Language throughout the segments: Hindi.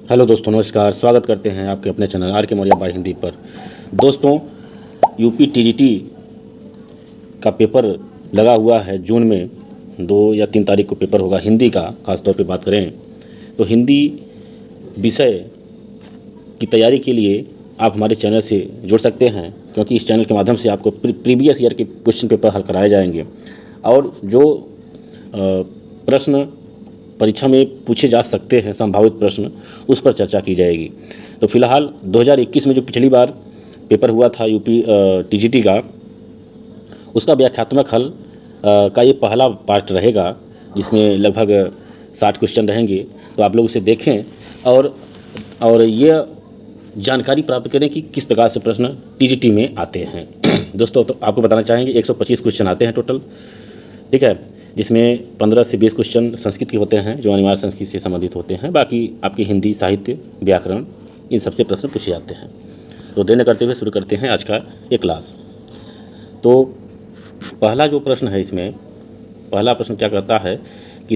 हेलो दोस्तों, नमस्कार। स्वागत करते हैं आपके अपने चैनल आर के मौर्या बाय हिंदी पर। दोस्तों, यूपी टीजीटी का पेपर लगा हुआ है। जून में 2 या 3 तारीख को पेपर होगा हिंदी का। खासतौर पे बात करें तो हिंदी विषय की तैयारी के लिए आप हमारे चैनल से जुड़ सकते हैं, क्योंकि इस चैनल के माध्यम से आपको प्रीवियस ईयर के क्वेश्चन पेपर हल कराए जाएंगे और जो प्रश्न परीक्षा में पूछे जा सकते हैं, संभावित प्रश्न, उस पर चर्चा की जाएगी। तो फिलहाल 2021 में जो पिछली बार पेपर हुआ था यूपी टीजीटी का, उसका व्याख्यात्मक हल का ये पहला पार्ट रहेगा, जिसमें लगभग 60 क्वेश्चन रहेंगे। तो आप लोग उसे देखें और ये जानकारी प्राप्त करें कि किस प्रकार से प्रश्न टीजीटी में आते हैं। दोस्तों, तो आपको बताना चाहेंगे 125 क्वेश्चन आते हैं टोटल, ठीक है, जिसमें 15 से 20 क्वेश्चन संस्कृत के होते हैं, जो अनिवार्य संस्कृत से संबंधित होते हैं। बाकी आपकी हिंदी, साहित्य, व्याकरण, इन सबसे प्रश्न पूछे जाते हैं। तो देर न करते हुए शुरू करते हैं आज का ये क्लास। तो पहला जो प्रश्न है, इसमें पहला प्रश्न क्या कहता है कि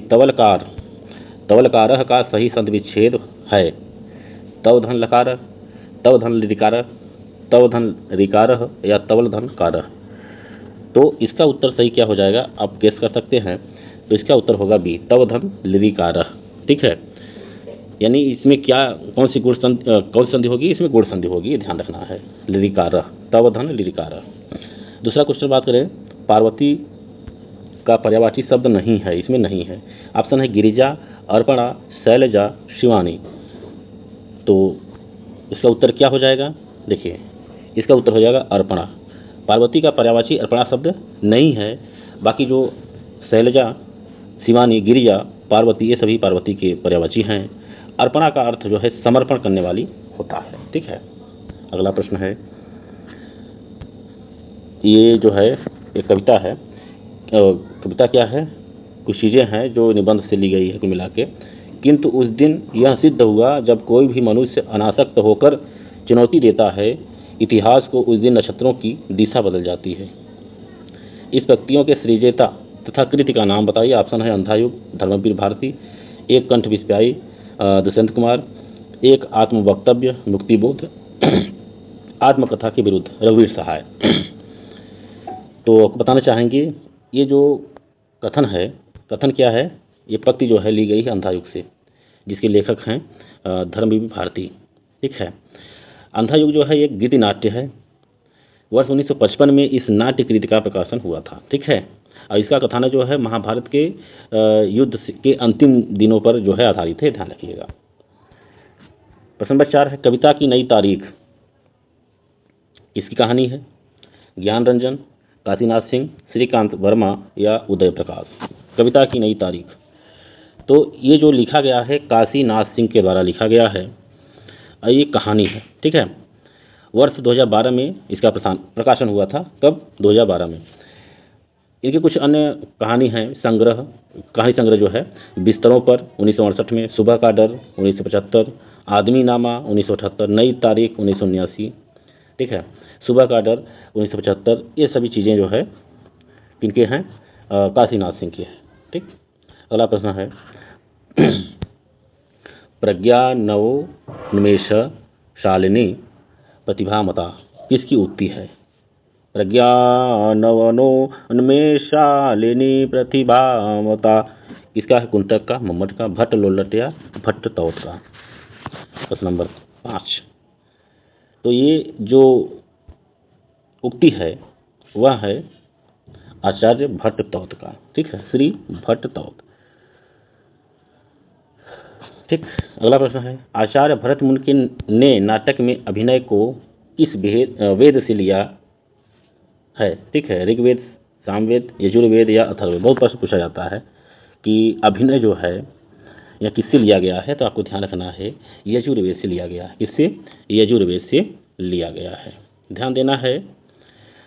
तवलकारः का सही संधि विच्छेद है तव धन लकार, तव धन लिकार, तव धन रिकारः या तवल धन कारः। तो इसका उत्तर सही क्या हो जाएगा, आप गेस कर सकते हैं। तो इसका उत्तर होगा बी, तव धन लिरिकारः। ठीक है, यानी इसमें क्या कौन सी संधि होगी, इसमें गुण संधि होगी, ये ध्यान रखना है। लिरिकारः, तव धन लिरिकारः। दूसरा क्वेश्चन बात करें, पार्वती का पर्यायवाची शब्द नहीं है, इसमें नहीं है। ऑप्शन है गिरिजा, अर्पणा, शैलजा, शिवानी। तो इसका उत्तर क्या हो जाएगा, देखिए, इसका उत्तर हो जाएगा अर्पणा। पार्वती का पर्यायवाची अर्पणा शब्द नहीं है। बाकी जो शैलजा, शिवानी, गिरिजा, पार्वती, ये सभी पार्वती के पर्यायवाची हैं। अर्पणा का अर्थ जो है समर्पण करने वाली होता है। ठीक है, अगला प्रश्न है, ये जो है एक कविता है। कविता क्या है, कुछ चीज़ें हैं जो निबंध से ली गई है कुल मिला के। किंतु उस दिन यह सिद्ध हुआ जब कोई भी मनुष्य अनासक्त होकर चुनौती देता है, इतिहास को उस दिन नक्षत्रों की दिशा बदल जाती है। इस व्यक्तियों के सृजेता तथा कृति का नाम बताइए। ऑप्शन है अंधायुग, धर्मवीर भारती, एक कंठ विस्प्यायी, दुष्यंत कुमार, एक आत्मवक्तव्य, मुक्तिबोध, आत्मकथा के विरुद्ध, रघुवीर सहाय। तो बताना चाहेंगे, ये जो कथन है, कथन क्या है, ये पंक्ति जो है ली गई है अंधायुग से, जिसके लेखक हैं धर्मवीर भारती। ठीक है, अंधायुग जो है एक गीति नाट्य है। वर्ष 1955 में इस नाट्य कृति का प्रकाशन हुआ था। ठीक है, और इसका कथानक जो है महाभारत के युद्ध के अंतिम दिनों पर जो है आधारित है, ध्यान रखिएगा। प्रश्न नंबर 4 है, कविता की नई तारीख किसकी कहानी है। ज्ञान रंजन, काशीनाथ सिंह, श्रीकांत वर्मा या उदय प्रकाश। कविता की नई तारीख, तो ये जो लिखा गया है काशीनाथ सिंह के द्वारा लिखा गया है, ये कहानी है। ठीक है, वर्ष 2012 में इसका प्रकाशन हुआ था। कब, 2012 में। इनके कुछ अन्य कहानी हैं, कहानी संग्रह जो है बिस्तरों पर 1968 में, सुबह का डर 1975, आदमी नामा 1978, नई तारीख 1979। ठीक है, सुबह का डर 1975, ये सभी चीज़ें जो है किनके हैं, काशीनाथ सिंह की है। ठीक, अगला प्रश्न है, प्रज्ञा नवोन्मेष शालिनी प्रतिभामता किसकी उक्ति है। प्रज्ञा नवोन्मेषालिनी प्रतिभामता, किसका है, कुंतक का, मम्मट का, भट्ट लोल्लट या भट्ट तौत का। प्रश्न नंबर 5, तो ये जो उक्ति है वह है आचार्य भट्ट तौत का। ठीक है, श्री भट्ट तौत। ठीक, अगला प्रश्न है, आचार्य भरत मुनि ने नाटक में अभिनय को किस वेद से लिया है। ठीक है, ऋग्वेद, सामवेद, यजुर्वेद या अथर्ववेद। बहुत प्रश्न पूछा जाता है कि अभिनय जो है या किससे लिया गया है, तो आपको ध्यान रखना है यजुर्वेद से लिया गया है। किससे, यजुर्वेद से लिया गया है, ध्यान देना है।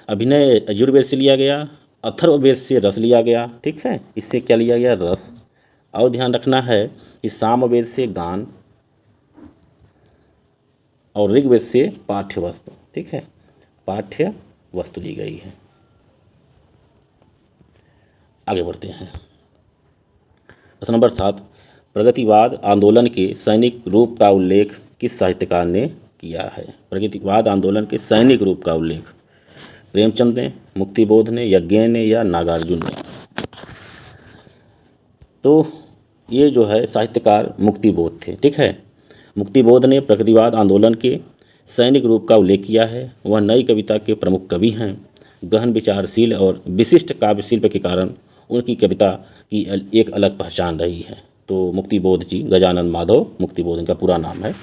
अभिनय यजुर्वेद से लिया गया, अथर्ववेद से रस लिया गया। ठीक है, इससे क्या लिया गया, रस। और ध्यान रखना है कि सामवेद से गान और ऋग्वेद से पाठ्य वस्तु। ठीक है, पाठ्य वस्तु ली गई है। आगे बढ़ते हैं, प्रश्न नंबर 7, प्रगतिवाद आंदोलन के सैनिक रूप का उल्लेख किस साहित्यकार ने किया है? प्रगतिवाद आंदोलन के सैनिक रूप का उल्लेख प्रेमचंद ने, मुक्तिबोध ने, यज्ञेय ने या नागार्जुन ने? तो ये जो है साहित्यकार मुक्तिबोध थे। ठीक है, मुक्तिबोध ने प्रगतिवाद आंदोलन के सैनिक रूप का उल्लेख किया है। वह नई कविता के प्रमुख कवि हैं। गहन विचारशील और विशिष्ट काव्य शिल्प के कारण उनकी कविता की एक अलग पहचान रही है। तो मुक्तिबोध जी, गजानन माधव मुक्तिबोध इनका पूरा नाम है,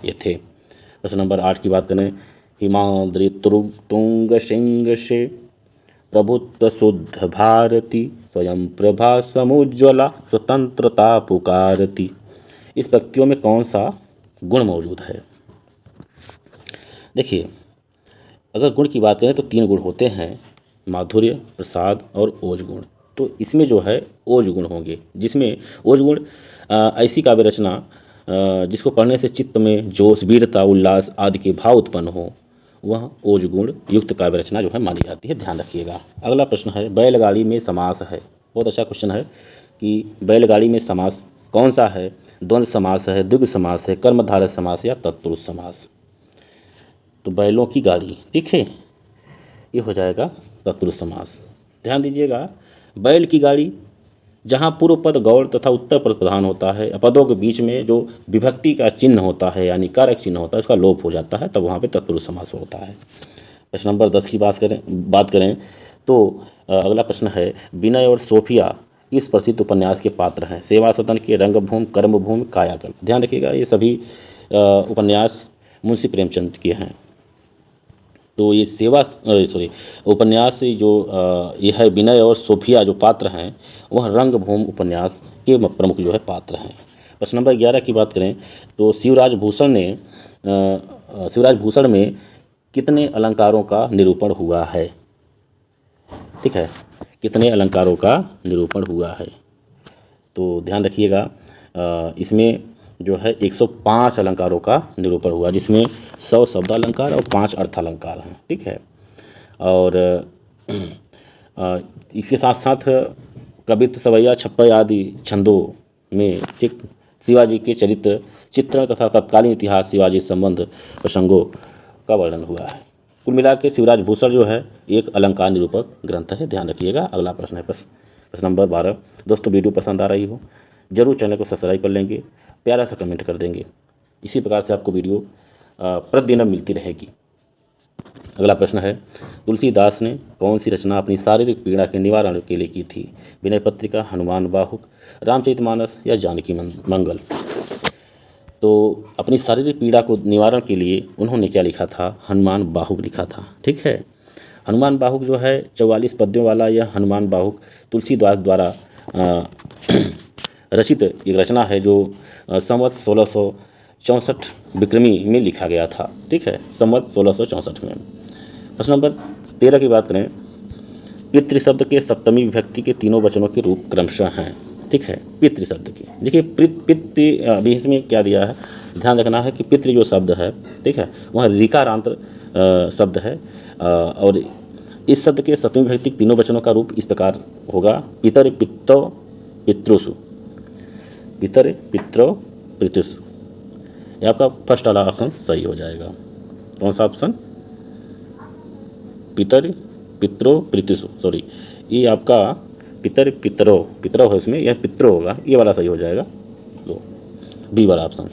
ये थे। प्रश्न नंबर 8 की बात करें, हिमाद्रि तुंग सिंह से प्रभुत्व शुद्ध भारती, स्वयं प्रभा समुज्ज्वला स्वतंत्रता पुकारती। इस पंक्तियों में कौन सा गुण मौजूद है? देखिए, अगर गुण की बात करें तो 3 गुण होते हैं, माधुर्य, प्रसाद और ओज गुण। तो इसमें जो है ओज गुण होंगे, जिसमें ओज गुण ऐसी काव्य रचना जिसको पढ़ने से चित्त में जोश, वीरता, उल्लास आदि के भाव उत्पन्न हो, वह ओज गुण युक्त काव्य रचना जो है मानी जाती है। ध्यान रखिएगा। अगला प्रश्न है, बैलगाड़ी में समास है। बहुत अच्छा क्वेश्चन है कि बैलगाड़ी में समास कौन सा है? द्वंद्व समास है, द्विगु समास है, कर्मधारय समास या तत्पुरुष समास? तो बैलों की गाड़ी, ठीक है, ये हो जाएगा तत्पुरुष समास। ध्यान दीजिएगा, बैल की गाड़ी जहाँ पूर्व पद गौड़ तथा उत्तर पद प्रधान होता है, पदों के बीच में जो विभक्ति का चिन्ह होता है यानी कारक चिन्ह होता है, उसका लोप हो जाता है, तब वहाँ पे तत्पुरुष समास होता है। प्रश्न नंबर 10 की बात करें तो अगला प्रश्न है, विनय और सोफिया इस प्रसिद्ध उपन्यास के पात्र हैं? सेवा सदन के, रंगभूमि, कर्मभूमि, कायाकल्प। ध्यान रखिएगा, ये सभी उपन्यास मुंशी प्रेमचंद के हैं। तो ये उपन्यास जो ये है विनय और सोफिया जो पात्र हैं, वह रंगभूमि उपन्यास के प्रमुख जो है पात्र हैं। प्रश्न नंबर 11 की बात करें तो शिवराज भूषण में कितने अलंकारों का निरूपण हुआ है? ठीक है, कितने अलंकारों का निरूपण हुआ है? तो ध्यान रखिएगा, इसमें जो है 105 अलंकारों का निरूपण हुआ, जिसमें 100 शब्द अलंकार और 5 अर्थ अलंकार हैं। ठीक है, और इसके साथ साथ कवित्व, सवैया, छप्पय आदि छंदों में शिवाजी के चरित्र, चित्रण तथा तत्कालीन इतिहास, शिवाजी संबंध प्रसंगों का वर्णन हुआ है। कुल मिलाकर के शिवराज भूषण जो है एक अलंकार निरूपक ग्रंथ है। ध्यान रखिएगा। अगला प्रश्न है प्रश्न नंबर 12। दोस्तों, वीडियो पसंद आ रही हो जरूर चैनल को सब्सक्राइब कर लेंगे, प्यारा सा कमेंट कर देंगे। इसी प्रकार से आपको वीडियो प्रतिदिन मिलती रहेगी। अगला प्रश्न है, तुलसीदास ने कौन सी रचना अपनी शारीरिक पीड़ा के निवारण के लिए की थी? विनय पत्रिका, हनुमान बाहुक, रामचरितमानस या जानकी मंगल? तो अपनी शारीरिक पीड़ा को निवारण के लिए उन्होंने क्या लिखा था? हनुमान बाहुक लिखा था। ठीक है, हनुमान बाहुक जो है 44 पद्यों वाला यह हनुमान बाहुक तुलसीदास द्वारा रचित एक रचना है, जो संवत 1664 विक्रमी में लिखा गया था। ठीक है, संवत 1664 में। प्रश्न नंबर 13 की बात करें, पितृ शब्द के सप्तमी विभक्ति के तीनों वचनों के रूप क्रमशः हैं? ठीक है, पितृ शब्द के, देखिए पितृ अभी इसमें क्या दिया है, ध्यान रखना है कि पितृ जो शब्द है, ठीक है, वह ऋकारांत शब्द है, और इस शब्द के सप्तमी विभक्ति तीनों वचनों का रूप इस प्रकार होगा, पितर पित्तो पितृसु, पितर पित्रो पितृसु। यह आपका फर्स्ट वाला ऑप्शन सही हो जाएगा। कौन सा ऑप्शन? पितर पित्रो पितृसु, सॉरी, ये आपका पितर पितरो, पितरो है इसमें, यह पितरो होगा, ये वाला सही हो जाएगा, तो बी वाला ऑप्शन।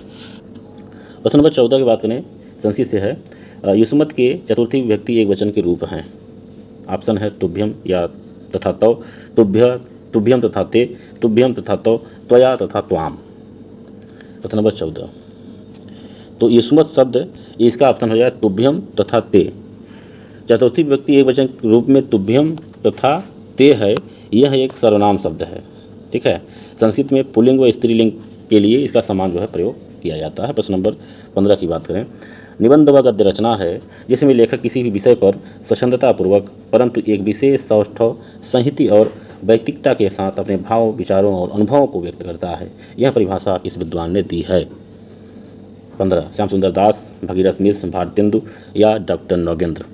प्रश्न नंबर 14 की बात करें, संस्कृत से है, युष्मत के चतुर्थी विभक्ति एक वचन के रूप हैं? ऑप्शन है तुभ्यम या तथा तौ, तुभ्यम तथा ते, तुभ्यम तथा तौ, त्वया तथा त्वाम। प्रश्न नंबर 14, तो युष्मत शब्द इसका ऑप्शन हो जाए तुभ्यम तथा ते। चतुर्थी विभक्ति एक वचन के रूप में तुभ्यम तथा ते है, यह एक सर्वनाम शब्द है। ठीक है, संस्कृत में पुल्लिंग व स्त्रीलिंग के लिए इसका समान जो है प्रयोग किया जाता है। प्रश्न नंबर 15 की बात करें, निबंध व गद्य रचना है जिसमें लेखक किसी भी विषय पर स्वच्छंदतापूर्वक परंतु एक विशेष सौष्ठव, संहिति और वैयक्तिकता के साथ अपने भाव, विचारों और अनुभवों को व्यक्त करता है। यह परिभाषा किस विद्वान ने दी है? 15, श्याम सुंदर दास, भगीरथ मिश्र, भारतेंदु या डॉक्टर नौगेंद्र?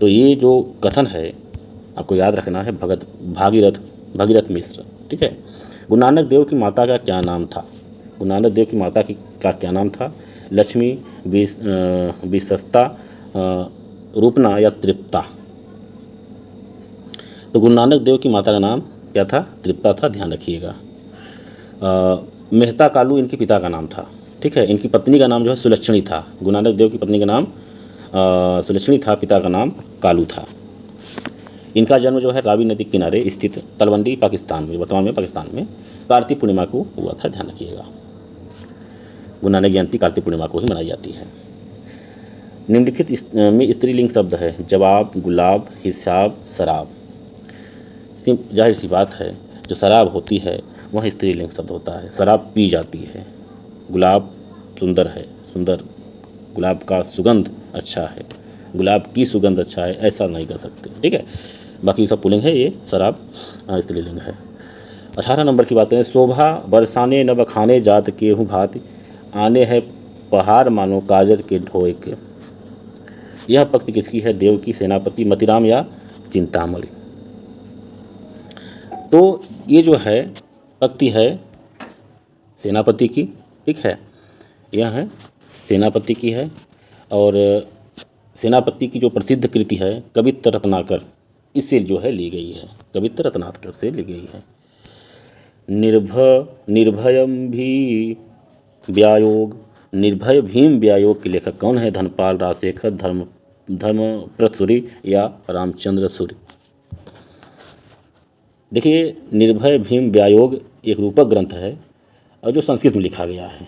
तो ये जो कथन है आपको याद रखना है, भगीरथ मिश्र। ठीक है, गुरु नानक देव की माता का क्या नाम था? गुरु नानक देव की माता का क्या नाम था? लक्ष्मी, विशस्ता, रूपना या तृप्ता? तो गुरु नानक देव की माता का नाम क्या था? तृप्ता था, ध्यान रखिएगा। मेहता कालू इनके पिता का नाम था, ठीक है। इनकी पत्नी का नाम जो है सुलक्षणी था। गुरु नानक देव की पत्नी का नाम सुलक्षणी था, पिता का नाम कालू था। इनका जन्म जो है रावी नदी के किनारे स्थित तलवंडी पाकिस्तान में, वर्तमान में पाकिस्तान में, कार्तिक पूर्णिमा को हुआ था, ध्यान रखिएगा। गुरु नानक जयंती कार्तिक पूर्णिमा को ही मनाई जाती है। निम्नलिखित में स्त्रीलिंग शब्द है: जवाब, गुलाब, हिसाब, शराब। जाहिर सी बात है, जो शराब होती है वह स्त्रीलिंग शब्द होता है, शराब पी जाती है। गुलाब सुंदर है, सुंदर, गुलाब का सुगंध अच्छा है, गुलाब की सुगंध अच्छा है, ऐसा नहीं कर सकते, ठीक है। बाकी सब पुल्लिंग है, ये शराब स्त्रीलिंग है। 18 नंबर की बात करें, शोभा बरसाने न बखाने जात केहू भांति, आने हैं पहाड़ मानो काजर के ढोए के। यह पंक्ति किसकी है? देव की, सेनापति, मतीराम या चिंतामणि? तो ये जो है पंक्ति है सेनापति की, ठीक है। यह है सेनापति की है, और सेनापति की जो प्रसिद्ध कृति है कवित्त रत्नाकर, इससे जो है ली गई है, कवित्त रत्नाकर से ली गई है। निर्भयम भी व्यायोग, निर्भय भीम व्यायोग के लेखक कौन है? धनपाल राजशेखर, धर्मप्रत सूरी या रामचंद्र सूरी? देखिए, निर्भय भीम व्यायोग एक रूपक ग्रंथ है और जो संस्कृत में लिखा गया है,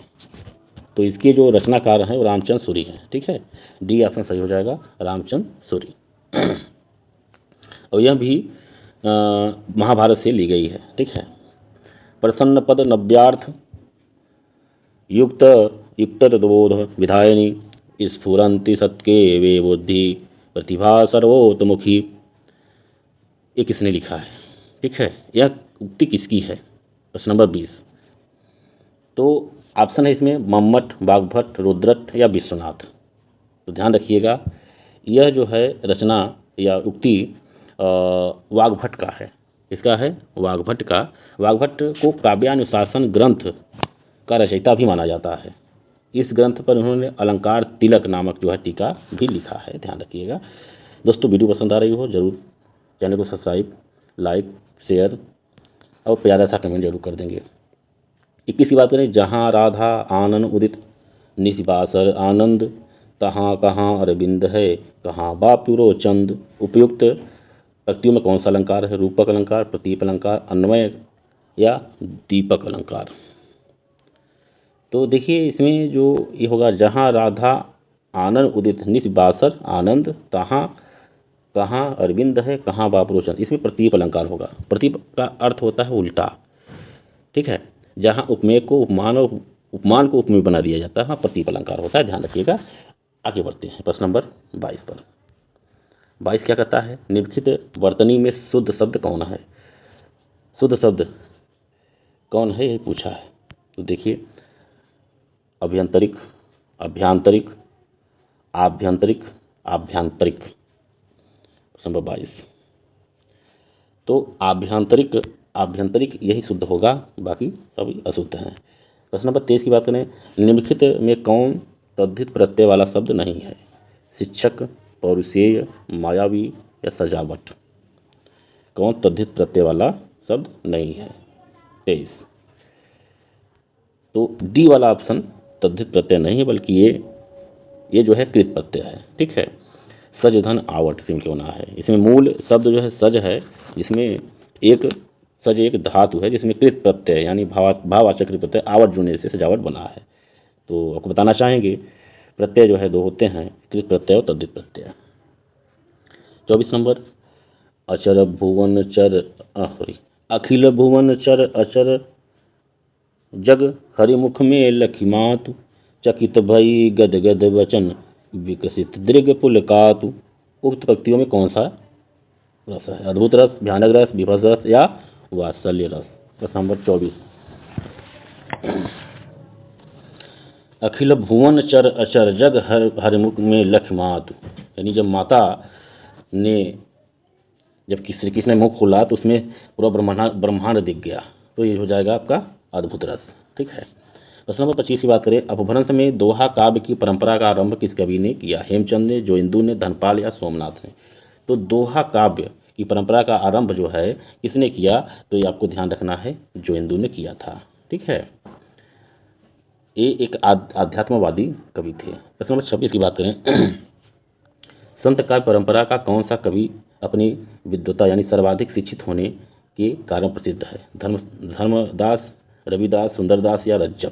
तो इसके जो रचनाकार हैं वो रामचंद्र सूरी हैं, ठीक है। डी ऑप्शन सही हो जाएगा, रामचंद्र सूरी। और यह भी महाभारत से ली गई है, ठीक है। प्रसन्न पद नव्यार्थ युक्त युक्तबोध विधायिनी स्फुरंति सत्के वे बुद्धि प्रतिभा सर्वोतमुखी। ये किसने लिखा है, ठीक है? यह उक्ति किसकी है? प्रश्न नंबर 20। तो ऑप्शन है इसमें मम्मट, बागभट्ट, रुद्रट या विश्वनाथ। तो ध्यान रखिएगा, यह जो है रचना या उक्ति वाग्भट्ट का है। इसका है वाग्भट्ट का। वाग्भट्ट को काव्यानुशासन ग्रंथ का रचयिता भी माना जाता है। इस ग्रंथ पर उन्होंने अलंकार तिलक नामक जो है टीका भी लिखा है, ध्यान रखिएगा। दोस्तों, वीडियो पसंद आ रही हो जरूर चैनल को सब्सक्राइब, लाइक, शेयर और प्यारा सा कमेंट जरूर कर देंगे। 21 की बात करें, जहाँ राधा आनंद उदित निशिबासर आनंद, तहाँ कहाँ अरविंद है, कहाँ बापुरो चंद। उपयुक्त पंक्तियों में कौन सा अलंकार है? रूपक अलंकार, प्रतीप अलंकार, अन्वय या दीपक अलंकार। तो देखिए, इसमें जो ये होगा, जहाँ राधा आनंद उदित निशिबासर आनंद, तहाँ कहाँ अरविंद है, कहाँ बापुरो चंद, इसमें प्रतीप अलंकार होगा। प्रतीप का अर्थ होता है उल्टा, ठीक है। जहाँ उपमेय को उपमान और उपमान को उपमेय बना दिया जाता है, वहाँ प्रतीप अलंकार होता है, ध्यान रखिएगा। आगे बढ़ते हैं प्रश्न नंबर 22 पर। 22 क्या कहता है? निम्नलिखित वर्तनी में शुद्ध शब्द कौन है? शुद्ध शब्द कौन है, यही पूछा है। तो देखिए, अभ्यंतरिक, अभ्यांतरिक, आभ्यंतरिक, आभ्यंतरिक। प्रश्न नंबर 22। तो आभ्यंतरिक, आभ्यंतरिक यही शुद्ध होगा, बाकी सभी अशुद्ध हैं। प्रश्न नंबर 23 की बात करें, निम्नलिखित में कौन तद्धित प्रत्यय वाला शब्द नहीं है? शिक्षक, पौरुषेय, मायावी या सजावट। कौन तद्धित प्रत्यय वाला शब्द नहीं है? 23। तो डी वाला ऑप्शन तद्धित प्रत्यय नहीं है, बल्कि ये जो है कृत प्रत्यय है, ठीक है। सज धन आवट इसमें क्यों ना है? इसमें मूल शब्द जो है सज है, जिसमें एक सज एक धातु है जिसमें कृत प्रत्यय यानी भाववाचक कृत प्रत्यय आवट जुड़ने से सजावट बना है। तो आपको बताना चाहेंगे, प्रत्यय जो है दो होते हैं, कृत प्रत्यय और तद्धित प्रत्यय। 24 नंबर, अचर भुवन चर अखिल भुवन चर अचर जग हरिमुख में लखिमातु, चकित भई गद गद वचन विकसित दृग पुलकातु। उक्त पंक्तियों में कौन सा रस है? अद्भुत रस, भयानक रस, विभत्स रस या वात्सल्य रस। प्रश्न नंबर 24। अखिल भुवन चर अचर जग हरिमुख में लखिमातु, यानी जब माता ने, जब श्री कृष्ण ने मुख खोला तो उसमें पूरा ब्रह्मांड दिख गया। तो ये हो जाएगा आपका अद्भुत रस। ठीक है। प्रश्न नंबर 25 की बात करें, अपभ्रंश में दोहा काव्य की परंपरा का आरंभ किस कवि ने किया? हेमचंद ने, जोइंदू ने, धनपाल या सोमनाथ ने? तो दोहा काव्य की परंपरा का आरंभ जो है किसने किया? तो ये आपको ध्यान रखना है, जोइंदू ने किया था। ठीक है। ये एक आध्यात्मवादी कवि थे। प्रश्न नंबर 26 की बात करें, संत काव्य परंपरा का कौन सा कवि अपनी विद्वता यानी सर्वाधिक शिक्षित होने के कारण प्रसिद्ध है? धर्मदास, रविदास, सुंदरदास या रज्जब?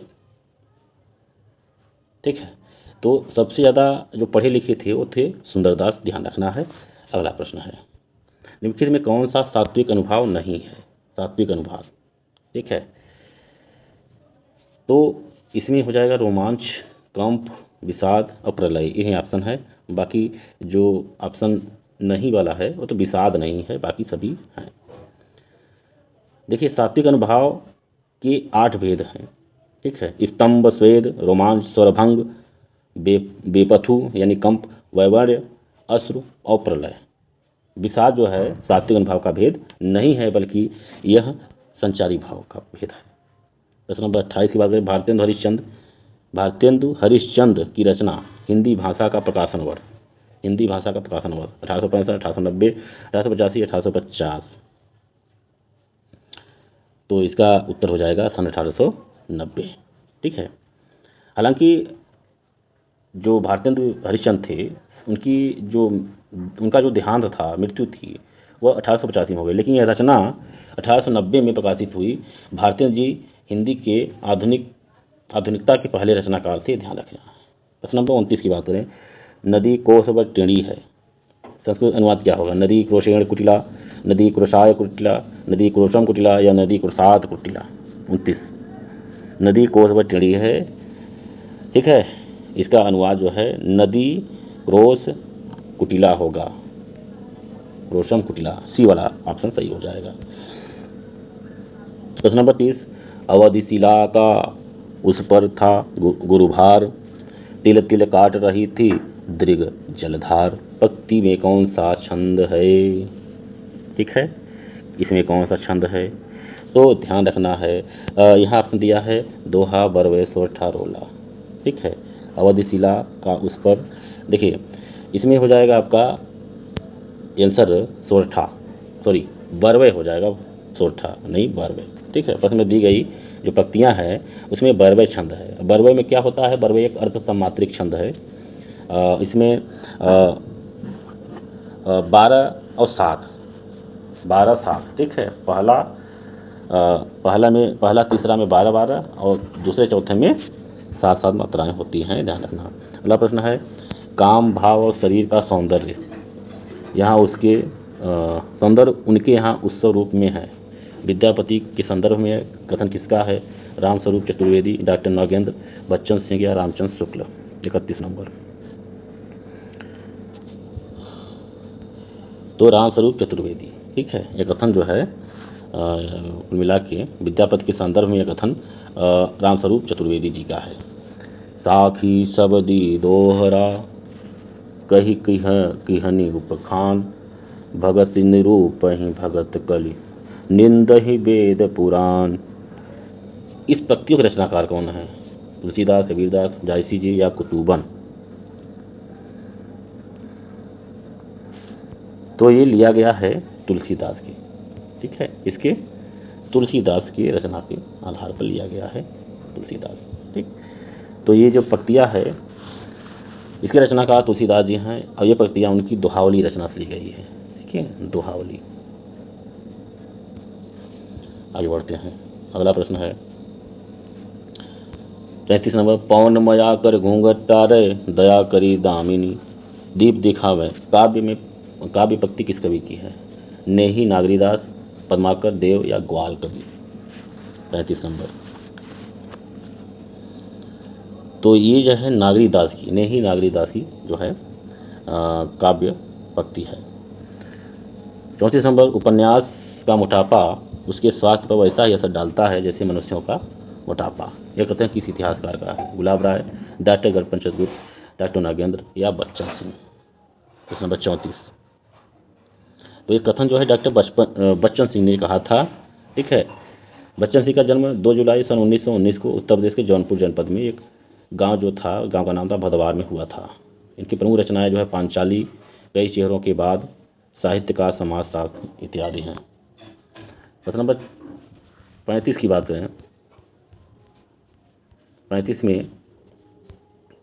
ठीक है। तो सबसे ज़्यादा जो पढ़े लिखे थे वो थे सुंदरदास, ध्यान रखना है। अगला प्रश्न है, निम्नलिखित में कौन सा सात्विक अनुभाव नहीं है? सात्विक अनुभाव। ठीक है। तो इसमें हो जाएगा रोमांच, कंप, विषाद और प्रलय, यही ऑप्शन है। बाकी जो ऑप्शन नहीं वाला है वो तो विषाद नहीं है, बाकी सभी हैं। देखिए, सात्विक अनुभाव के 8 भेद हैं। ठीक है। स्तंभ, स्वेद, रोमांच, स्वरभंग, बेपथु यानी कंप, वैवर्य, अश्रु और प्रलय। विषाद जो है सात्विक अनुभाव का भेद नहीं है, बल्कि यह संचारी भाव का भेद है। प्रश्न नंबर 28 की बात करें, भारतेंदु हरिश्चंद्र की रचना हिंदी भाषा का प्रकाशन वर्ष? हिंदी भाषा का प्रकाशन वर्ष 1865, 1890, 1885, 1850? तो इसका उत्तर हो जाएगा सन 1890। ठीक है। हालांकि जो भारतेंदु हरिश्चंद्र थे उनका जो देहांत था, मृत्यु थी, वह 1885 में हो गई, लेकिन यह रचना 1890 में प्रकाशित हुई। भारतेंदु जी हिंदी के आधुनिकता के पहले रचनाकार थे, ध्यान रखना। प्रश्न नंबर 29 की बात करें, नदी कोश व टेढ़ी है, संस्कृत अनुवाद क्या होगा? नदी क्रोशेण कुटिला, नदी क्रोशाय कुटिला, नदी क्रोशम कुटिला या नदी क्रोशात कुटिला? 29 नदी कोश व टेढ़ी है। ठीक है। इसका अनुवाद जो है नदी क्रोश कुटिला होगा, क्रोशम कुटिला, सी वाला ऑप्शन सही हो जाएगा। प्रश्न नंबर 30, अवधि शिला का उस पर था गुरुभार, तिल तिल काट रही थी दृग जलधार, पक्ति में कौन सा छंद है? ठीक है। इसमें कौन सा छंद है? तो ध्यान रखना है, यहाँ ऑप्शन दिया है दोहा, बरवे, सोरठा, रोला। ठीक है। अवधि शिला का उस पर, देखिए इसमें हो जाएगा आपका आंसर सोरठा, सॉरी बरवे हो जाएगा, सोरठा नहीं बरवे। ठीक है। प्रश्न में दी गई जो पंक्तियां हैं उसमें बरवे छंद है। बरवे में क्या होता है? बरवे एक अर्ध सम्मात्रिक छंद है। इसमें 12 और 7, 12 7। ठीक है। पहला तीसरा में 12 12 और दूसरे चौथे में 7 7 मात्राएं होती हैं, ध्यान रखना। अगला प्रश्न है, काम, भाव और शरीर का सौंदर्य, यहाँ उसके सौंदर्य उनके यहाँ उत्सव रूप में है। विद्यापति के संदर्भ में कथन किसका है? रामस्वरूप चतुर्वेदी, डॉक्टर नागेंद्र, बच्चन सिंह या रामचंद्र शुक्ल? 31 नंबर। तो रामस्वरूप चतुर्वेदी। ठीक है। यह कथन जो है मिला के विद्यापति के संदर्भ में यह कथन रामस्वरूप चतुर्वेदी जी का है। साखी सबदी दोहरा, कही किहनी उपखान, भगत निरूप ही भगत कलि, निंद ही वेद पुराण। इस पंक्तियों के रचनाकार कौन है? तुलसीदास, कबीरदास, जायसी जी या कुतुबन? तो ये लिया गया है तुलसीदास की। ठीक है। इसके तुलसीदास की रचना के आधार पर लिया गया है तुलसीदास। ठीक। तो ये जो पंक्तियां है इसके रचनाकार तुलसीदास जी हैं और ये पंक्तियां उनकी दोहावली रचना से ली गई है। ठीक है, दोहावली। आगे बढ़ते हैं। अगला प्रश्न है 35 नंबर, पौन मया कर घूंघट तारे, दया करी दामिनी, दीप दिखावे। काव्य पंक्ति किस कवि की है? नेही नागरीदास, पद्माकर, देव या ग्वाल कवि? 35 नंबर। तो ये जो है नागरीदास की, नेही नागरीदासी जो है काव्य पंक्ति है। 34 नंबर, उपन्यास का मोटापा उसके स्वास्थ्य पर वैसा ही असर डालता है जैसे मनुष्यों का मोटापा। यह कहते हैं किस इतिहासकार का है? गुलाब राय, डॉक्टर गणपत चतुर्वेदी, डॉक्टर नागेंद्र या बच्चन सिंह? प्रश्न नंबर 34। तो ये कथन जो है डॉक्टर बच्चन सिंह ने कहा था। ठीक है। बच्चन सिंह का जन्म 2 जुलाई सन 1919 को उत्तर प्रदेश के जौनपुर जनपद में एक गांव जो था, गांव का नाम था भदवार में हुआ था। इनकी प्रमुख रचनाएं जो है पांचाली, कई चेहरों के बाद, साहित्य का समाजशास्त्र इत्यादि हैं। प्रश्न नंबर 35 की बात करें। 35 में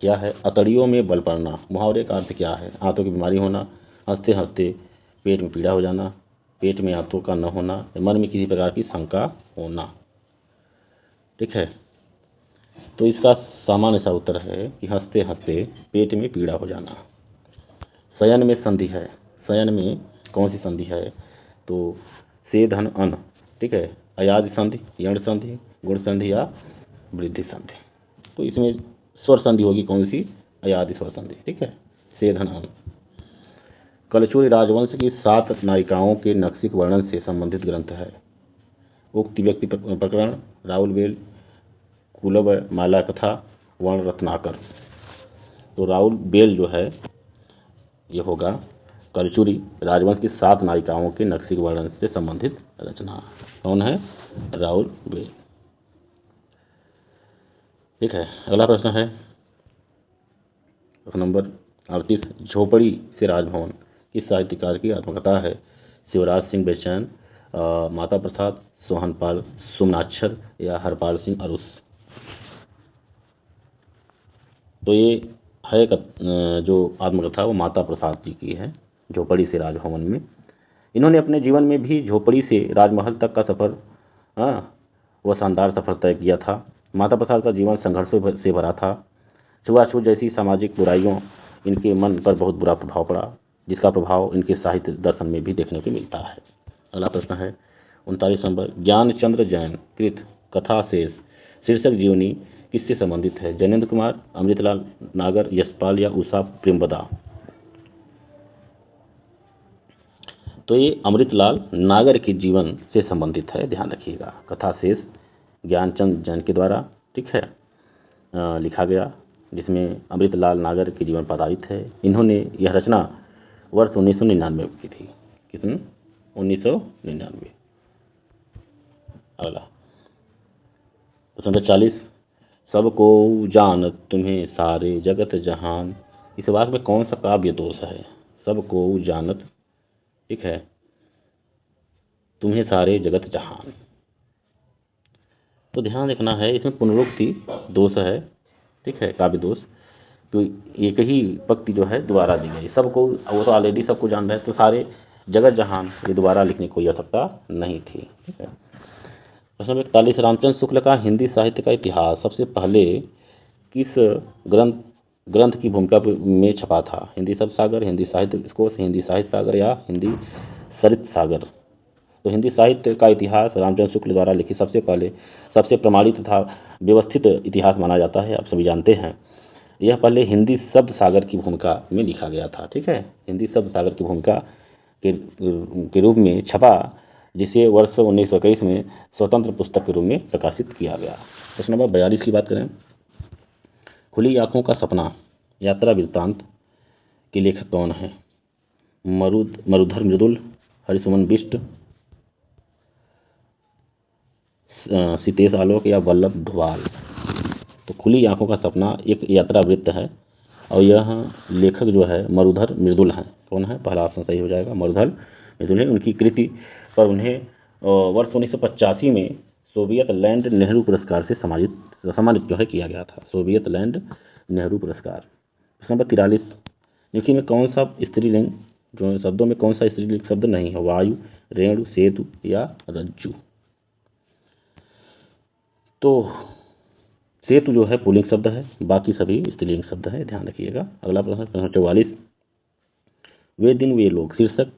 क्या है? अतड़ियों में बल पड़ना। मुहावरे का अर्थ क्या है? आंतों की बीमारी होना, हंसते हंसते पेट में पीड़ा हो जाना, पेट में आंतों का न होना, मन में किसी प्रकार की शंका होना। ठीक है, तो इसका सामान्य सा उत्तर है कि हंसते हंसते पेट में पीड़ा हो जाना। शयन में संधि है। शयन में कौन सी संधि है? तो से धन अन। ठीक है, अयाद संधि, यण संधि, गुण संधि या वृद्धि संधि। तो इसमें स्वर संधि होगी कौन सी? अयाद स्वर संधि। ठीक है, से धन अन। कलचुरी राजवंश की 7 नायिकाओं के नक्शिक वर्णन से संबंधित ग्रंथ है। उक्त व्यक्ति प्रकरण, राहुल बेल, कुलव माला कथा, वर्ण रत्नाकर। तो राहुल बेल जो है ये होगा कलचुरी राजवंश की 7 नायिकाओं के नक्शिक वर्णन से संबंधित रचना। कौन है? राहुल बेल। ठीक है, अगला प्रश्न है प्रश्न नंबर 38। झोपड़ी से राजभवन किस साहित्यकार की आत्मकथा है? शिवराज सिंह बेचैन, माता प्रसाद, सोहनपाल सुमनाक्षर या हरपाल सिंह अरुस। तो ये है जो आत्मकथा वो माता प्रसाद जी की है, झोपड़ी से राजभवन में। इन्होंने अपने जीवन में भी झोपड़ी से राजमहल तक का सफर वह शानदार सफर तय किया था। माता प्रसाद का जीवन संघर्षों से भरा था। छुआछूत जैसी सामाजिक बुराइयों इनके मन पर बहुत बुरा प्रभाव पड़ा, जिसका प्रभाव इनके साहित्य दर्शन में भी देखने को मिलता है। अगला प्रश्न है 39 नंबर। ज्ञानचंद्र जैन कृत कथा शेष शीर्षक जीवनी किससे संबंधित है? जैनेन्द्र कुमार, अमृतलाल नागर, यशपाल या उषा प्रेमवदा। तो ये अमृतलाल नागर के जीवन से संबंधित है, ध्यान रखिएगा। कथा शेष ज्ञानचंद जैन के द्वारा, ठीक है, लिखा गया, जिसमें अमृतलाल नागर के जीवन पर आधारित है। इन्होंने यह रचना वर्ष 1999 की थी। कितने? 1999। अगला प्रश्न 40। सबको जानत तुम्हें सारे जगत जहान, इस वाक्य में कौन सा काव्य दोष है? सबको जानत, ठीक है, तुम्हें सारे जगत जहान। तो ध्यान रखना है, इसमें पुनरुक्ति दोष है, ठीक है, काव्य दोष। तो एक ही पंक्ति जो है दोबारा दी गई। सबको, वो तो ऑलरेडी सबको जान रहे हैं, तो सारे जगत जहान ये दोबारा लिखने की कोई आवश्यकता नहीं थी। ठीक है। प्रश्न 41। रामचंद्र शुक्ल का हिंदी साहित्य का इतिहास सबसे पहले किस ग्रंथ की भूमिका में छपा था? हिंदी शब्द सागर, हिंदी साहित्य कोश, हिंदी साहित्य सागर या हिंदी सरित सागर। तो हिंदी साहित्य का इतिहास रामचंद्र शुक्ल द्वारा लिखित सबसे प्रमाणित तथा व्यवस्थित इतिहास माना जाता है। आप सभी जानते हैं, यह पहले हिंदी शब्द सागर की भूमिका में लिखा गया था। ठीक है, हिंदी शब्द सागर की भूमिका के रूप में छपा, जिसे वर्ष 1921 में स्वतंत्र पुस्तक के रूप में प्रकाशित किया गया। प्रश्न नंबर 42 की बात करें। खुली आंखों का सपना यात्रा वृत्तांत के लेखक कौन है? मरुधर मृदुल, हरिसुमन बिष्ट, सीतेश आलोक या वल्लभ ढुवाल। तो खुली आंखों का सपना एक यात्रा वृत्त है और यह लेखक जो है मरुधर मृदुल हैं। कौन है? पहला ऑप्शन सही हो जाएगा, मरुधर मृदुल है। उनकी कृति पर उन्हें वर्ष 1985 में सोवियत लैंड नेहरू पुरस्कार से सम्मानित जो है किया गया था, सोवियत लैंड नेहरू पुरस्कार। प्रश्न नंबर 43। निम्न में कौन सा स्त्रीलिंग जो शब्दों में कौन सा स्त्रीलिंग शब्द नहीं है? वायु, रेणु, सेतु या रज्जु। तो सेतु जो है पुल्लिंग शब्द है, बाकी सभी स्त्रीलिंग शब्द है, ध्यान रखिएगा। अगला प्रश्न 44। वे दिन वे लोग शीर्षक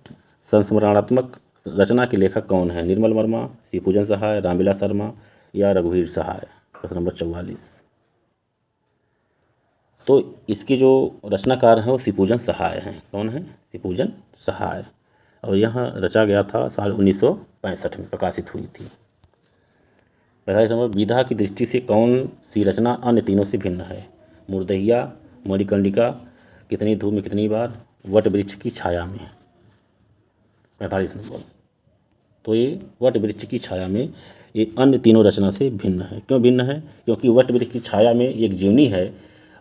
संस्मरणात्मक रचना के लेखक कौन है? निर्मल वर्मा, शिवपूजन सहाय, रामविलास शर्मा या रघुवीर सहाय। प्रश्न नंबर 44। तो इसके जो रचनाकार हैं वो शिवपूजन सहाय हैं। कौन है? शिवपूजन सहाय। और यह रचा गया था साल 1965 में प्रकाशित हुई थी। पहला नंबर। विधा की दृष्टि से कौन सी रचना अन्य तीनों से भिन्न है? मुर्दहिया, मणिकर्णिका, कितनी धूप में कितनी बार, वट वृक्ष की छाया में। 45 नंबर। तो ये वट वृक्ष की छाया में ये अन्य तीनों रचना से भिन्न है। क्यों भिन्न है? क्योंकि वट वृक्ष की छाया में एक जीवनी है,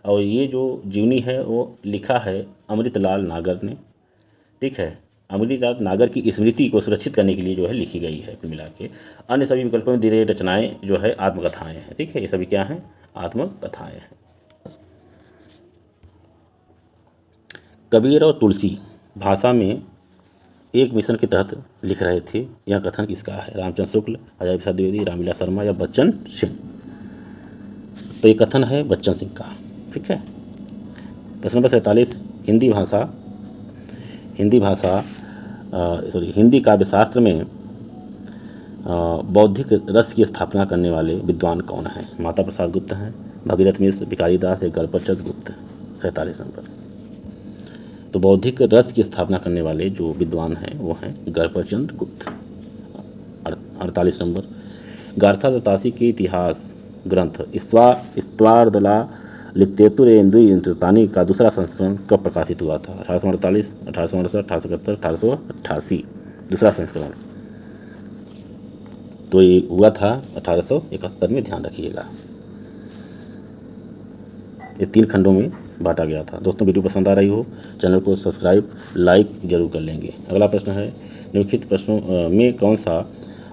और ये जो जीवनी है वो लिखा है अमृतलाल नागर ने। ठीक है, अमृतलाल नागर की स्मृति को सुरक्षित करने के लिए जो है लिखी गई है कुल मिला के। अन्य सभी विकल्पों में दी गई रचनाएं जो है आत्मकथाएं हैं। ठीक है, ये सभी क्या हैं? आत्मकथाएं हैं। कबीर और तुलसी भाषा में एक मिशन के तहत लिख रहे थे, यह कथन किसका है? रामचंद्र शुक्ल, अजय प्रसाद द्विवेदी, रामविलास शर्मा या बच्चन सिंह? तो ये कथन है बच्चन सिंह का। ठीक है। प्रश्न नंबर 47, हिंदी काव्यशास्त्र में बौद्धिक रस की स्थापना करने वाले विद्वान कौन हैं? माता प्रसाद गुप्त हैं, भगीरथ मिश्र, भिखारी दास या गणपतचंद्र गुप्त? 47 नंबर। तो बौद्धिक रस की स्थापना करने वाले जो विद्वान हैं वो हैं गणपतचंद्र गुप्त। 48 नंबर। गार्था दत्तासी के इतिहास ग्रंथ इस्त्वारदला लिप्तेतुरेंद्र हिंदुस्तानी का दूसरा संस्करण कब प्रकाशित हुआ था? 1848, 1868, 1871, 1888। दूसरा संस्करण तो ये हुआ था 1871 में, ध्यान रखिएगा। ये 3 खंडों में बांटा गया था। दोस्तों वीडियो पसंद आ रही हो चैनल को सब्सक्राइब लाइक जरूर कर लेंगे। अगला प्रश्न है, निम्नलिखित प्रश्नों में कौन सा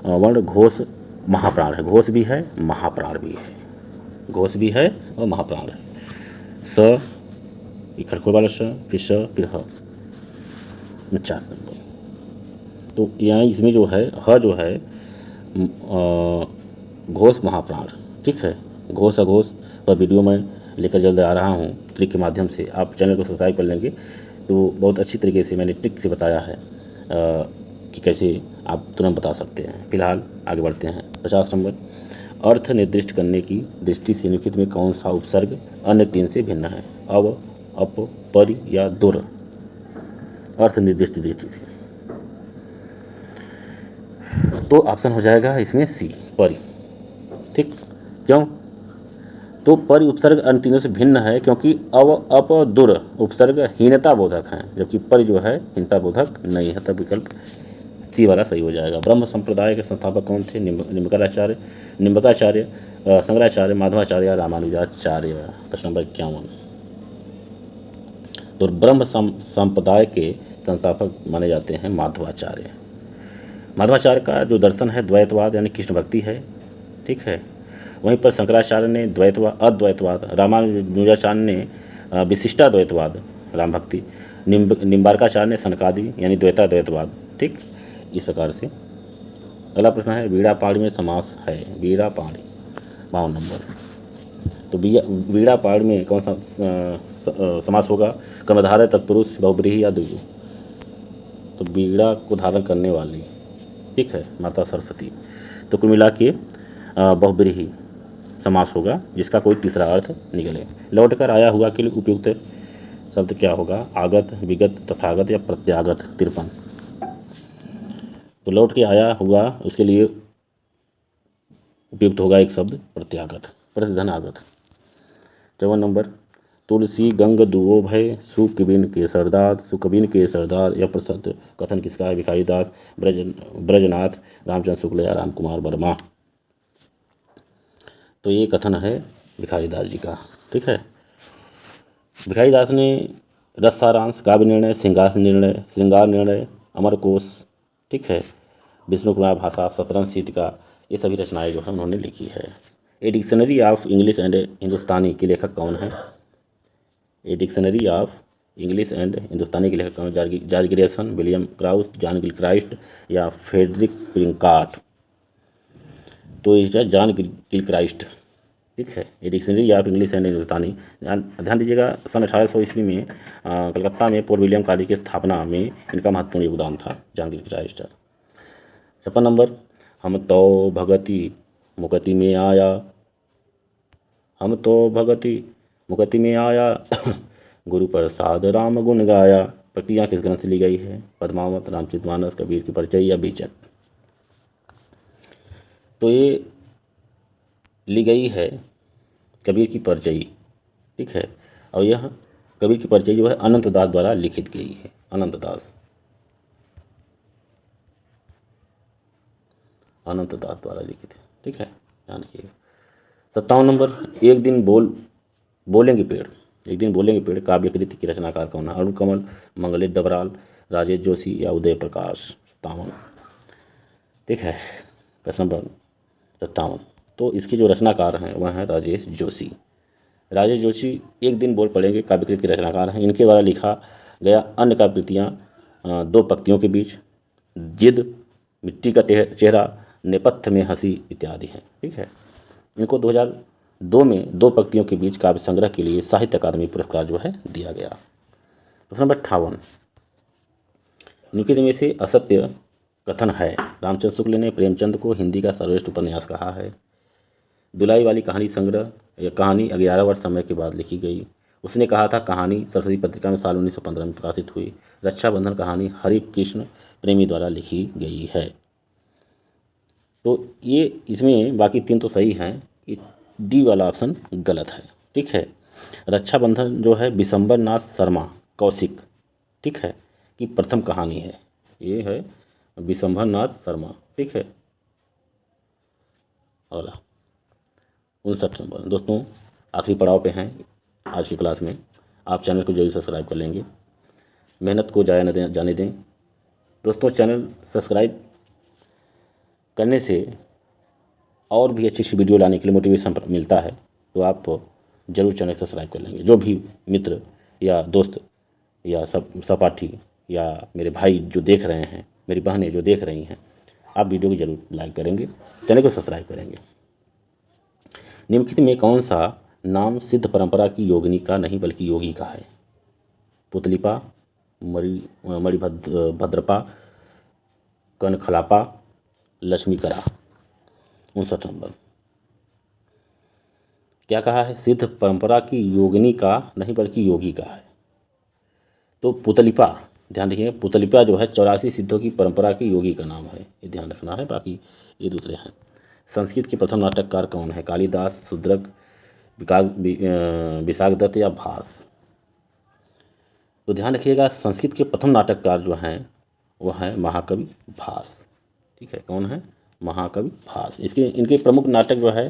वर्ण घोष महाप्राण है? घोष भी है, महाप्राण भी है। घोष भी है और महाप्राण है। स, खड़खोल वाला स, फिर स, फिर ह। 4 नंबर। तो यहाँ इसमें जो है ह जो है घोष महाप्राण। ठीक है, घोष अघोष पर वीडियो में लेकर जल्द आ रहा हूँ क्लिक के माध्यम से। आप चैनल को सब्सक्राइब कर लेंगे तो बहुत अच्छी तरीके से मैंने ट्रिक से बताया है कि कैसे आप तुरंत बता सकते हैं। फिलहाल आगे बढ़ते हैं। 50 नंबर। अर्थ निर्दिष्ट करने की दृष्टि से निम्नलिखित में कौन सा उपसर्ग अन्य 3 से भिन्न है? अव, अप, परि या दुर? अर्थ निर्दिष्ट दृष्टि से तो ऑप्शन हो जाएगा इसमें सी, परि। ठीक, क्यों? तो परि उपसर्ग अन्य तीनों से भिन्न है क्योंकि अव, अप, दुर उपसर्ग हीनता बोधक हैं, जबकि परि जो है हीनता बोधक नहीं है। तब विकल्प सी वाला सही हो जाएगा। ब्रह्म संप्रदाय के संस्थापक कौन थे? निम्बकाचार्य, शंकराचार्य, माधवाचार्य या रामानुजाचार्य? प्रश्न नंबर 51। तो ब्रह्म संप्रदाय के संस्थापक माने जाते हैं माधवाचार्य। माधवाचार्य का जो दर्शन है द्वैतवाद यानी कृष्ण भक्ति है। ठीक है, वहीं पर शंकराचार्य ने अद्वैतवाद, रामानुजाचार्य ने विशिष्टाद्वैतवाद राम भक्ति, निम्बार्काचार्य ने सनकादि यानी द्वैताद्वैतवाद। ठीक, इस प्रकार से। अगला प्रश्न है, वीणा पाणी में समास है? वीणा पाणी 52 नंबर। तो वीणा पाणी में कौन सा समास होगा? कर्मधारय, तत्पुरुष, बहुब्रीहि या द्विगु? तो वीणा को धारण करने वाली, ठीक है, माता सरस्वती। तो कुल मिला के बहुब्रीहि समास होगा जिसका कोई तीसरा अर्थ निकले। लौट कर आया हुआ के लिए उपयुक्त शब्द क्या होगा? आगत, विगत, तथागत या प्रत्यागत? 53। तो लौट के आया हुआ उसके लिए उपयुक्त होगा एक शब्द प्रत्यागत, प्रतिधन आगत। 54 नंबर। तुलसी गंग दुओ भय, सुकबिन के सरदार यह प्रसिद्ध कथन किसका है? भिखारी दास, ब्रजनाथ, रामचंद्र शुक्ल या राम कुमार वर्मा? तो ये कथन है भिखारी दास जी का। ठीक है, भिखारी दास ने रस सारांश, काव्य निर्णय, श्रृंगार निर्णय, अमरकोश, ठीक है, विष्णु कुमार भाषा, शतरंज शीतिका, ये सभी रचनाएं जो है उन्होंने लिखी है। A dictionary of English and Hindustani के लेखक कौन है? A dictionary of English and Hindustani के लेखक कौन? George Grierson, William Krause, John Gilchrist या फ्रेडरिक प्रिंकार्ट? तो ये जॉन गिलक्राइस्ट। ठीक है, ये dictionary of English and Hindustani. ध्यान दीजिएगा, सन 1800 ईस्वी में कलकत्ता में पोर्ट विलियम कॉलेज की स्थापना में इनका महत्वपूर्ण योगदान था, जॉन गिलक्राइस्ट। 56 नंबर। हम तो भगति मुकति में आया, हम तो भगति मुकति में आया, गुरु प्रसाद राम गुण गाया? प्रक्रिया किस ग्रंथ से ली गई है? पद्मावत, रामचरितमानस, कबीर की परिचय या बीचक? तो ये ली गई है कबीर की परिचय। ठीक है, और यह कबीर की परिचय जो है अनंत दास द्वारा लिखित गई है। अनंत दास। अनंत दास द्वारा लिखित है। ठीक है, ध्यान रखिएगा। 57 नंबर, एक दिन बोलेंगे पेड़, एक दिन बोलेंगे पेड़ काव्य कृति की रचनाकार कौन है? अरुण कमल, मंगलेश डबराल, राजेश जोशी या उदय प्रकाश तामन। ठीक है, प्रश्न नंबर 57। तो इसके जो रचनाकार हैं वह हैं राजेश जोशी। राजेश जोशी एक दिन बोल पड़ेंगे काव्य कृति के रचनाकार हैं। इनके द्वारा लिखा गया अन्य काव्य कृतियाँ दो पक्तियों के बीच, जिद, मिट्टी का चेहरा, नेपथ्य में हंसी इत्यादि हैं। ठीक है, इनको 2002 में दो पक्तियों के बीच काव्य संग्रह के लिए साहित्य अकादमी पुरस्कार जो है दिया गया। प्रश्न नंबर 58, निम्नलिखित में से असत्य कथन है? रामचंद्र शुक्ल ने प्रेमचंद को हिंदी का सर्वश्रेष्ठ उपन्यास कहा है। दुलाई वाली कहानी संग्रह या कहानी 11 वर्ष समय के बाद लिखी गई। उसने कहा था कहानी सरस्वती पत्रिका में साल 1915 में प्रकाशित हुई। रक्षाबंधन कहानी हरि कृष्ण प्रेमी द्वारा लिखी गई है। तो ये इसमें बाकी तीन तो सही हैं, डी वाला ऑप्शन गलत है। ठीक है, रक्षाबंधन जो है बिशंबर नाथ शर्मा कौशिक, ठीक है, की प्रथम कहानी है। ये है बिशंबर नाथ शर्मा। ठीक है, अगला 59 नंबर। दोस्तों आखिरी पड़ाव पे हैं आज की क्लास में। आप चैनल को जरूर सब्सक्राइब कर लेंगे, मेहनत को जाया न जाने दें। दोस्तों चैनल सब्सक्राइब करने से और भी अच्छी अच्छी वीडियो लाने के लिए मोटिवेशन मिलता है, तो आप जरूर चैनल सब्सक्राइब कर लेंगे। जो भी मित्र या दोस्त या सहपाठी या मेरे भाई जो देख रहे हैं, मेरी बहनें जो देख रही हैं, आप वीडियो को जरूर लाइक करेंगे, चैनल को सब्सक्राइब करेंगे। निम्नलिखित में कौन सा नाम सिद्ध परंपरा की योगिनी का नहीं बल्कि योगी का है? पुतलिपा, मणिभद्रपा, कनखलापा, लक्ष्मीकरा। 59 नंबर, क्या कहा है? सिद्ध परंपरा की योगिनी का नहीं बल्कि योगी का है। तो पुतलिपा, ध्यान रखिए, पुतलिपा जो है 84 सिद्धों की परंपरा की योगी का नाम है, ये ध्यान रखना है। बाकी ये दूसरे हैं। संस्कृत के प्रथम नाटककार कौन है? कालिदास, शूद्रक, विशाखदत्त या भास। तो ध्यान रखिएगा, संस्कृत के प्रथम नाटककार जो हैं वह है महाकवि भास। ठीक है, कौन है? महाकवि भास। इनके प्रमुख नाटक जो है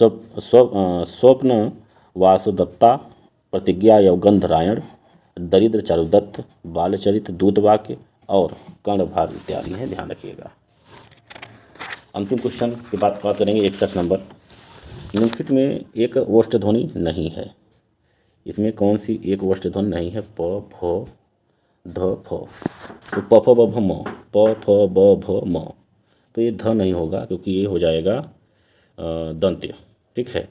स्वप्न वासुदत्ता, प्रतिज्ञा यौगंधरायण, दरिद्र चारुदत्त, बालचरित, दूतवाक्य और कर्णभाग इत्यादि हैं। ध्यान रखिएगा। अंतिम क्वेश्चन के बाद बात करेंगे 61 नंबर। निम्नलिखित में एक ओष्ठ ध्वनि नहीं है, इसमें कौन सी एक ओष्ठ ध्वनि नहीं है? प फ ध फ। तो प फ ब भ म, प फ ब भ म, तो ये ध नहीं होगा क्योंकि ये हो जाएगा दंत्य। ठीक है,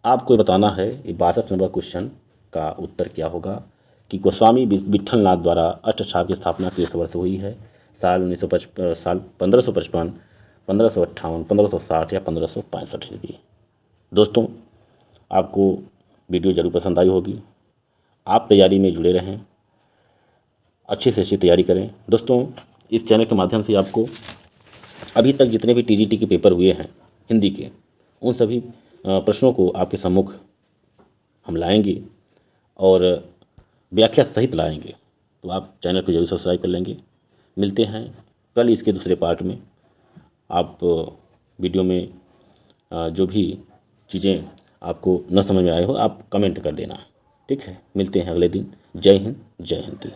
आपको बताना है 62 नंबर क्वेश्चन का उत्तर क्या होगा कि गोस्वामी विट्ठलनाथ द्वारा अष्टछाप की स्थापना किस वर्ष हुई है? साल 1555, 1558, 1560 या 1565। दोस्तों आपको वीडियो जरूर पसंद आई होगी। आप तैयारी में जुड़े रहें, अच्छी से अच्छी तैयारी करें। दोस्तों इस चैनल के माध्यम से आपको अभी तक जितने भी टीजीटी के पेपर हुए हैं हिंदी के, उन सभी प्रश्नों को आपके सम्मुख हम लाएंगे और व्याख्या सहित लाएंगे। तो आप चैनल को जरूर सब्सक्राइब कर लेंगे। मिलते हैं कल इसके दूसरे पार्ट में। आप वीडियो में जो भी चीज़ें आपको न समझ में आए हो आप कमेंट कर देना। ठीक है, मिलते हैं अगले दिन। जय हिंद, जय हिंद।